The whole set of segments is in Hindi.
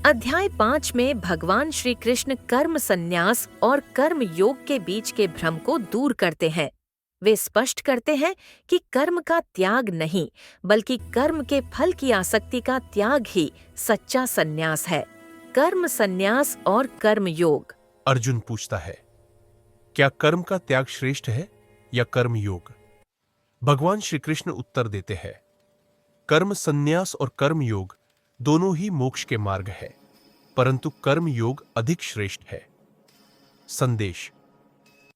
अध्याय 5 में भगवान श्री कृष्ण कर्म संन्यास और कर्म योग के बीच के भ्रम को दूर करते हैं। वे स्पष्ट करते हैं कि कर्म का त्याग नहीं, बल्कि कर्म के फल की आसक्ति का त्याग ही सच्चा संन्यास है। कर्म संन्यास और कर्म योग। अर्जुन पूछता है, क्या कर्म का त्याग श्रेष्ठ है या कर्म योग? भगवान श्री कृष्ण उत्तर देते हैं, कर्म संन्यास और कर्म योग दोनों ही मोक्ष के मार्ग है, परंतु कर्म योग अधिक श्रेष्ठ है। संदेश: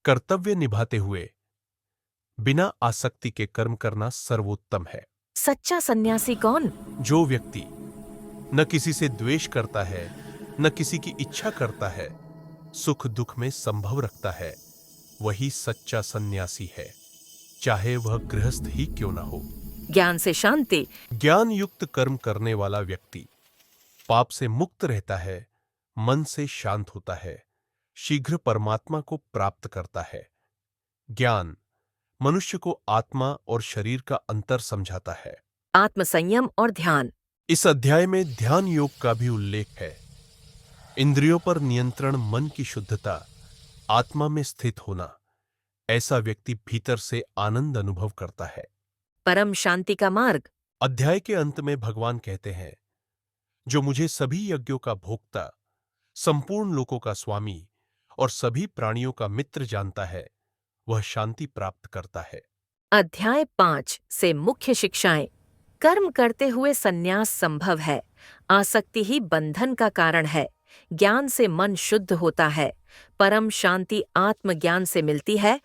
कर्तव्य निभाते हुए बिना आसक्ति के कर्म करना सर्वोत्तम है। सच्चा सन्यासी कौन? जो व्यक्ति न किसी से द्वेष करता है, न किसी की इच्छा करता है, सुख दुख में संभव रखता है, वही सच्चा सन्यासी है, चाहे वह गृहस्थ ही क्यों ना हो। ज्ञान से शांति। ज्ञान युक्त कर्म करने वाला व्यक्ति पाप से मुक्त रहता है, मन से शांत होता है, शीघ्र परमात्मा को प्राप्त करता है। ज्ञान मनुष्य को आत्मा और शरीर का अंतर समझाता है। आत्मसंयम और ध्यान। इस अध्याय में ध्यान योग का भी उल्लेख है। इंद्रियों पर नियंत्रण, मन की शुद्धता, आत्मा में स्थित होना, ऐसा व्यक्ति भीतर से आनंद अनुभव करता है। परम शांति का मार्ग। अध्याय के अंत में भगवान कहते हैं, जो मुझे सभी यज्ञों का भोक्ता, संपूर्ण लोकों का स्वामी और सभी प्राणियों का मित्र जानता है, वह शांति प्राप्त करता है। अध्याय 5 से मुख्य शिक्षाएं। कर्म करते हुए संन्यास संभव है। आसक्ति ही बंधन का कारण है। ज्ञान से मन शुद्ध होता है। परम शांति आत्मज्ञान से मिलती है।